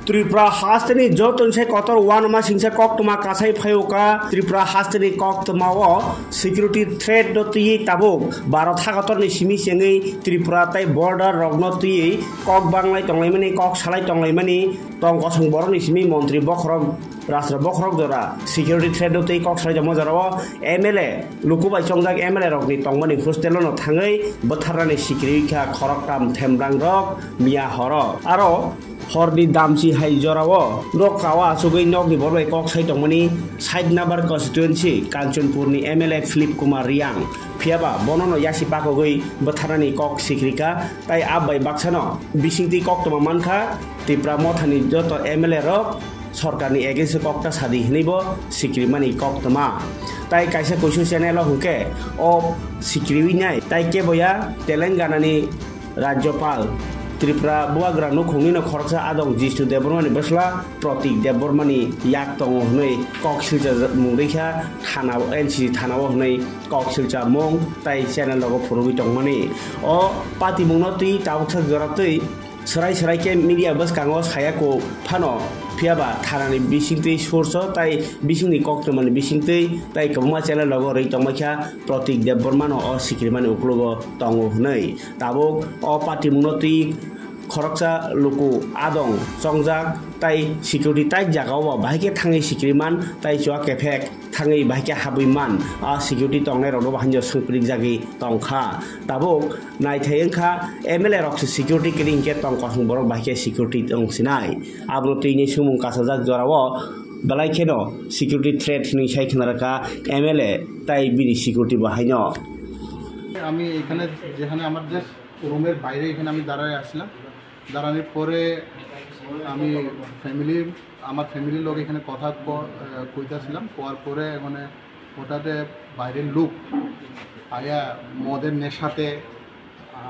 त्रिपुरा हास्तनि जतनसे कतर वानमा सिंसा कक्तमा कासाई फायोका त्रिपुरा हास्तनि कक्तमाओ सिक्युरिटी थ्रेट दतुई ताबुक भारत हागतरनि सिमि सेङै त्रिपुरा ताई बर्डार रगनतुई कक बांलाय तंलायमानि कक सालाय तंलायमानि तंग कसं बरनि सिमि मन्त्रि बखरक राष्ट्र बखरक दरा सिक्युरिटी थ्रेट दतुई कक सालाय जमजाराव एमएलए लुकुबाई चंजाक एमएलए रगनि तंगमानि हस्टेलनो थाङै बोथारनानि सिक्युरिटी खरकटाम थेमब्रां रक मिया हर आरो हरनि दामसी हाई जराव रकावा सुगै नगनि बरबाय कक साइ दंमनि साइड नाम्बार कन्स्टिट्युएन्सी कांचनपुरनि एमएलए फिलिप कुमार रियां फियाबा बननो यासि पाकगै बोथारनानि कक सिक्रिका ताई आबाय बाक्सानो बिसिंति कक तमा मानखा त्रिपुरा मथानि जत एमएलए रक सरकारनि एगेन्स्ट ककटा सादि हनैबो सिक्रिमानि कक तमा ताई काइसा कुइसु चेनेल हुके अ सिक्रिविनाय ताई केबया तेलेंगानानि राज्यपाल त्रिपुरा बुवाग्रा नुखुंनिनो खरसा आदं जिष्णु देबबर्मानि बसला प्रतीक देबबर्मानि याक दङ हनै ककसिलचा मुंदैखा थानाव एनसि थानाव हनै ककसिलचा मुं ताई चेनेल लगो फुरुबि दंमनि अ पाति मुंनो तुई तावसा जरातै सराय सरायके मीडिया बस कांगो सायाको फानो फियाबा थानानि बिसिंतै सोर्स ताई बिसिंनि कक्तमानि बिसिंतै ताई कबमा चेनेल लगो रै तंमाखा प्रतीक देबबर्मानो अ सिक्रिमानि उक्लुगो दङ हनै ताबुक अ पाति मुंनो तुई खरकसा लुकु आदं चंजाक ताई सिक्युरिटी ताई जागाव बाहायके थाङै सिक्रिमान ताई चुआ केफेक थाङै बाहायके हाबैमान आ सिक्युरिटी तंनाय रनो बाहान्जो संप्रिक जागि तंखा ताबुक नायथायंखा एमएलए रक्स सिक्युरिटी किलिंके तंग कसं बरक बाहायके सिक्युरिटी तंसिनाय आब्रो तुइनि सुमुं कासाजाक जराव बलायखेनो सिक्युरिटी थ्रेट नि साइखनारका एमएलए ताई बिनि सिक्युरिटी बाहायनो আমি এখানে যেখানে আমার জাস্ট রুমের বাইরে এখানে আমি দাঁড়ায় আসলাম দাঁড়ানোর পরে আমি আমার ফ্যামিলির লোক এখানে কথা কইতাছিলাম কোয়ার পরে মানে ওটাতে বাইরের লোক আয়া মদের নেশাতে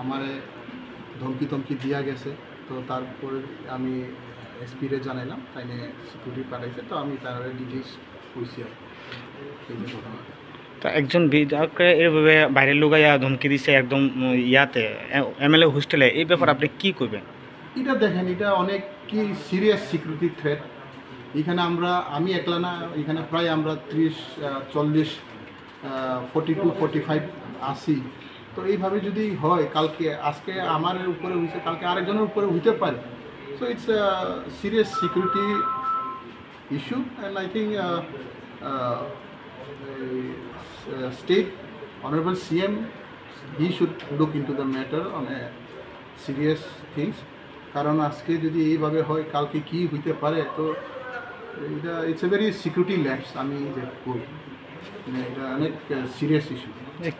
আমার ধমকি টমকি দিয়া গেছে তো তারপরে আমি এসপিরে জানাইলাম তাই নিয়ে সিকিউরিটি পাঠাইছে তো আমি তার ডিটেলস কইছি আর এই ঘটনা তা একজন বিধায়ককে এইভাবে বাইরের লোক আয়া ধমকি দিচ্ছে একদম ইয়াতে এমএলএ হোস্টেলে এই ব্যাপারে আপনি কি করবেন এটা দেখেন এটা অনেক কি সিরিয়াস সিকিউরিটি থ্রেট এখানে আমি একলা না এখানে প্রায় আমরা 30-40 42-45 আসি তো এইভাবে যদি হয় কালকে আজকে আমার উপরে হইছে কালকে আরেকজনের উপরে হইতে পারে so it's serious security issue and I think state honorable CM he should look into the matter on a serious things কারণ আজকে যদি এইভাবে হয় কালকে কি হইতে পারে তো এটা it's a very security lapse আমি যে কই এটা অনেক সিরিয়াস ইস্যু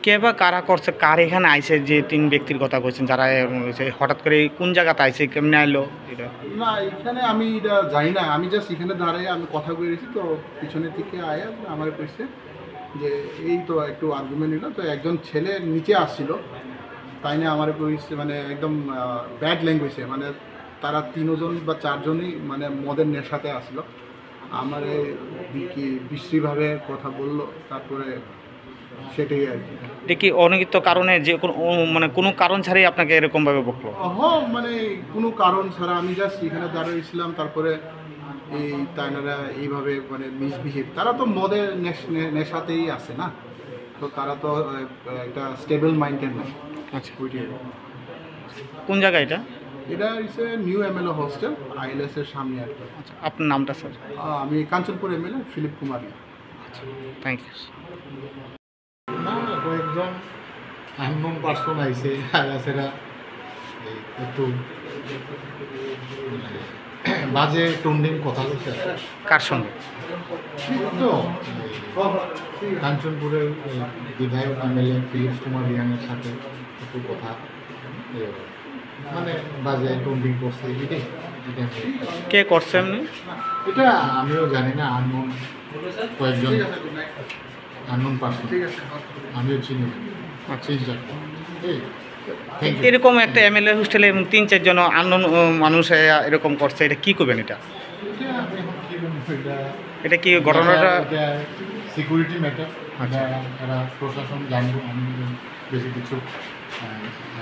কে বা কারা করছে কার এখানে আইছে যে তিন ব্যক্তির কথা কইছেন যারা হঠাৎ করে কোন জায়গাতে আইছে কেমনে আইলো এটা না এখানে আমি এটা জানি না আমি জাস্ট এখানে দাঁড়ায় আমি কথা কইছি তো পিছনে থেকে আয়া আমার কইছে যে এই তো একটু আর্গুমেন্ট নিল তো একজন ছেলে নিচে আসছিল তাই না আমার কইছে মানে একদম ব্যাড ল্যাঙ্গুয়েজে মানে তারা 3 জন বা 4 জনই মানে মদের নেশাতে আসলো আমার কি বিশ্রীভাবে কথা বললো তারপরে সেটাই আর কি দেখি অনিয়মিত কারণে যে মানে কোনো কারণ ছাড়াই আপনাকে এরকম ভাবে বকলো মানে কোনো কারণ ছাড়া আমি জাস্ট এখানে দাঁড়িয়েছিলাম তারপরে এই তাইনারা এইভাবে মানে মিসবিহেভ তারা তো মদের নেশাতেই আছে না তো তারা তো একটা স্টেবল মাইন্ডের না আচ্ছা কোন জায়গা এটা এটা হচ্ছে নিউ এমএলএ হোস্টেল আইএলএস এর সামনে আর কি আচ্ছা আপনার নামটা স্যার আমি কাঞ্চনপুর এমএলএ ফিলিপ কুমার আচ্ছা থ্যাংক ইউ না কয়েকজন আননোন পার্সন আইছে আইয়াছেরা একটু বাজে টন্ডিং কথা বলছে কার সঙ্গে তো কাঞ্চনপুরের বিধায়ক এমএলএ ফিলিপ কুমার রিয়াংয়ের সাথে একটু কথা মানে বাজে টন্ডিং করছে কে করছেন এটা আমিও জানি না আননোন কয়েকজন আননোন পার্সন আমিও চিনি আচ্ছা এরকম একটা এমএলএ হোস্টেলে 3-4 জন আননোন মানুষ এরকম করছে এটা কি করবেন এটা কি ঘটনাটা সিকিউরিটি ম্যাটার আচ্ছা এরা প্রশাসন জানবো আমি বেশি কিছু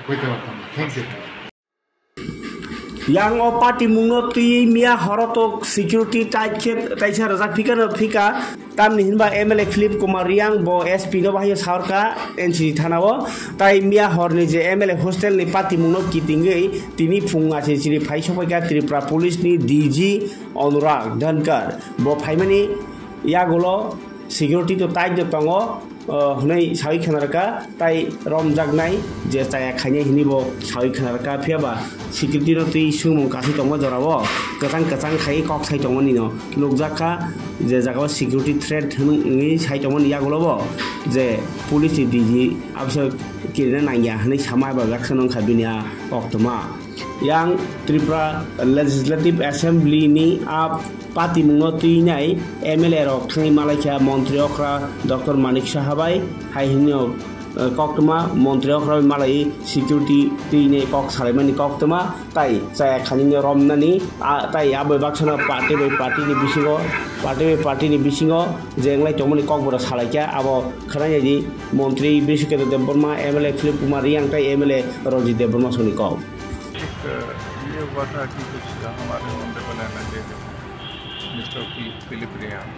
কইতে পারতাম না thank you yang o party mungno tui mia horotok security taisa rajak fika tam ni hinba MLA Philip Kumar Riang bo SP no bahaya sarka NC thanao tai mia horni je MLA hostel ni party mungno kitingei tini phunga se chiri phai sopaika Tripura police ni DG Anurag Dhankar bo phaimani yagulo security to tai de tongo hunai sawi khanarka tai rom jagnai je chaya khaine hinibo sawi khanarka phiaba security no tui sumung kasi tongo jorabo kachang khai kok sai tongo ni no lokjaka je jaga security threat ni sai tongo ni yagulobo je police DG abso kirena nangya hanai samai ba action khabinia oktoma yang Tripura Legislative Assembly ni party mungno tui nai MLA rok thani Malaysia Montri okra Dr. Manik Sahabai hai hinyo koktoma Montri okra malai security tui nei kok saraimani koktoma tai saya khani romnani tai abai baksana party ni bisingo jenglai tomoni kok bora salaika abo khana ji Montri Bishike Deborma MLA Philip Kumar Riang tai MLA Roji Deborma soni ko ये हुआ था कि कुछ हमारे honourable MLA mister Philip Reang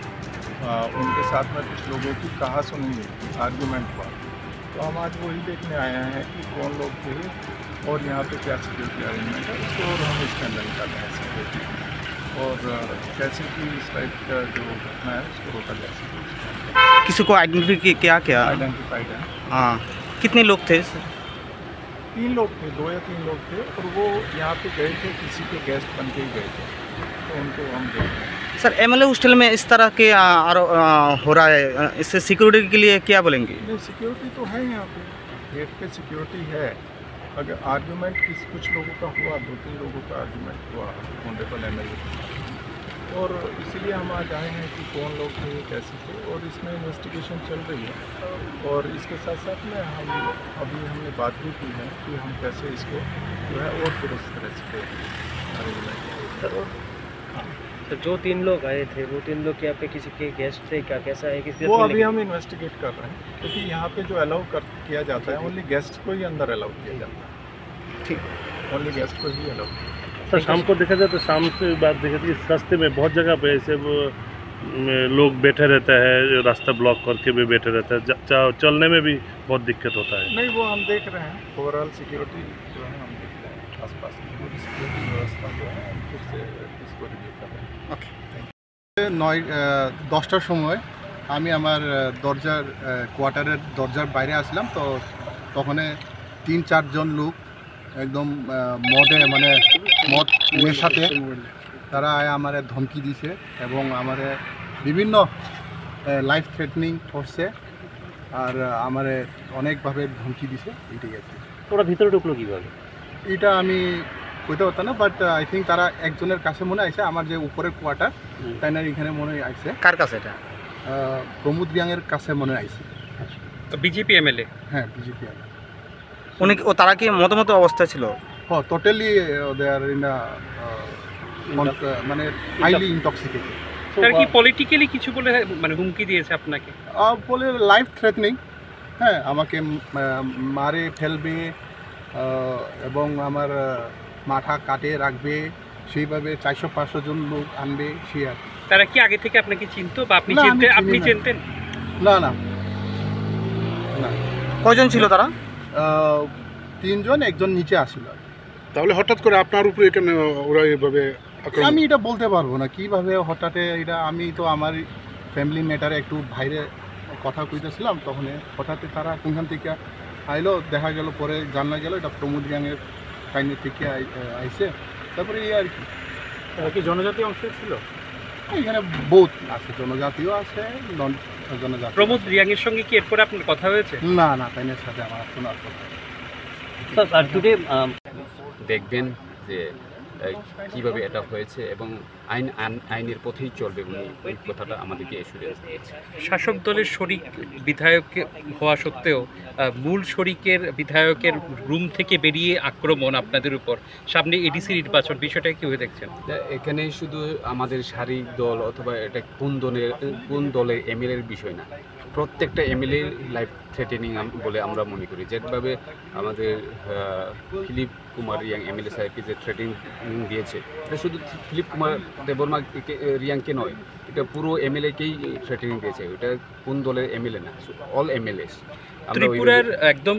उनके साथ में कुछ लोगों की कहा सुनी आर्गूमेंट हुआ तो हम आज वही देखने आए हैं कि कौन लोग थे और यहाँ पे क्या सिक्योरिटी अरेंजमेंट है उसको और हम इसके अंदर निकाल रहे हैं सिक्योरिटी और कैसे कि इस टाइप का जो घटना है उसको रोका जा सके। किसी को आइडेंटिफाई आइडेंटिफाइड है। हाँ, कितने लोग थे? 3 लोग थे, 2 या 3 लोग थे और वो यहाँ पे गए थे किसी के गेस्ट बन के ही गए थे तो उनको हम देख रहे हैं। सर MLA हॉस्टल में इस तरह के हो रहा है, इससे सिक्योरिटी के लिए क्या बोलेंगे? नहीं, सिक्योरिटी तो है यहाँ पे, गेट पे सिक्योरिटी है। अगर आर्गूमेंट कुछ लोगों का हुआ, 2-3 लोगों का आर्गूमेंट हुआ ऑनरेबल MLA और इसीलिए हम आज आए हैं कि कौन लोग थे, कैसे थे और इसमें इन्वेस्टिगेशन चल रही है और इसके साथ साथ में हमने बात भी की है कि हम कैसे इसको जो है और दुरुस्त तरह से सर जो 3 लोग आए थे वो 3 लोग यहाँ पे किसी के गेस्ट थे क्या, कैसा है किसी वो अभी हम इन्वेस्टिगेट कर रहे हैं क्योंकि यहाँ पे जो अलाउ किया जाता है ओनली गेस्ट को ही अंदर अलाउ किया जाता है। ठीक, ओनली गेस्ट को ही अलाउ। सर शाम को देखा जाए तो शाम से बात देखा जाए रास्ते में बहुत जगह पे ऐसे लोग बैठे रहते हैं, रास्ता ब्लॉक करके भी बैठे रहते हैं, चलने में भी बहुत दिक्कत होता है। नहीं, वो हम देख रहे हैं ओवरऑल सिक्योरिटी जो है हम देख रहे हैं आसपास की पूरी सिक्योरिटी व्यवस्था जो है हम फिर से इसको रिव्यू कर रहे हैं। ओके, 9-10টার সময় আমি আমার দরজার কোয়ার্টারের দরজার বাইরে আসলাম তো তখন 3-4 জন লোক একদম মদ নেশাতে তারা আমার ধমকি দিছে এবং আমার বিভিন্ন লাইফ থ্রেটনিং করছে আর আমার অনেকভাবে ধমকি দিছে। এটাই আর কি। ওরা ভিতরে ঢুকলো কীভাবে এটা আমি কইতে পারতাম না, বাট আই থিঙ্ক তারা একজনের কাছে মনে আইছে, আমার যে উপরের কোয়ার্টার তাইনার এখানে মনে আইছে। কার কাছে এটা? প্রমোদ রিয়াংয়ের কাছে মনে আইছে। BJP MLA? হ্যাঁ, বিজেপি MLA। তারা কি মতামত অবস্থা ছিল? হ্যাঁ, টোটালি দে আর ইন মানে হাইলি ইনটক্সিকেটেড। তারা কি পলিটিক্যালি কিছু বলে মানে হুমকি দিয়েছে আপনাকে? বলে লাইফ থ্রেটনিং, হ্যাঁ আমাকে মারে ফেলবে এবং আমার মাথা কাটে রাখবে, সেইভাবে 400-500 জন লোক আনবে সে আর। তারা কি আগে থেকে আপনাকে চিনতো বা আপনি চিনতেন? না না না। কয়জন ছিল তারা? 3 জন, একজন নিচে আসছিল। তাহলে হঠাৎ করে আপনার উপরে এখানে ওরা এইভাবে আমি এটা বলতে পারবো না কিভাবে হঠাৎ এটা। আমি তো আমার ফ্যামিলি ম্যাটারে একটু বাইরে কথা কইতেছিলাম, তখন হঠাৎ তারা কোনখান থেকে আইলো, দেখা গেল পরে জানা গেল এটা প্রমোদ রিয়াংয়ের কাহিনী থেকে আইছে। তারপরে এই আর কি। তারা কি জনজাতি অংশ ছিল? এখানে বহুত আছে, জনজাতিও আছে, নন জনজাতি। প্রমোদ রিয়াংয়ের সঙ্গে কি এরপরে আপনার কথা হয়েছে? না না, তাইনের সাথে আমার কোনো কথা। স্যার টুডে দেখবেন যে কীভাবে এটা হয়েছে এবং আইনের পথেই চলবে উনি, ওই কথাটা আমাদেরকে এসুরেন্স দিয়েছে। শাসক দলের শরিক বিধায়ক হওয়া সত্ত্বেও মূল শরিকের বিধায়কের রুম থেকে বেরিয়ে আক্রমণ আপনাদের উপর, সামনে এডিসি নির্বাচন, বিষয়টা কীভাবে দেখছেন? এখানে শুধু আমাদের শারীরিক দল অথবা এটা কোন দলের MLA-র বিষয় না, প্রত্যেকটা এমএলএ লাইফ থ্রেটেনিং বলে আমরা মনে করি। যেভাবে আমাদের ফিলিপ কুমার রিয়াং এমএলএ সাহেবকে যে থ্রেটেনিং দিয়েছে, এটা শুধু ফিলিপ কুমার দেববর্মা রিয়াংকে নয়, এটা পুরো এমএলএকেই থ্রেটেনিং দিয়েছে। এটা কোন দলের এমএলএ না, অল এমএলএস। ত্রিপুরার একদম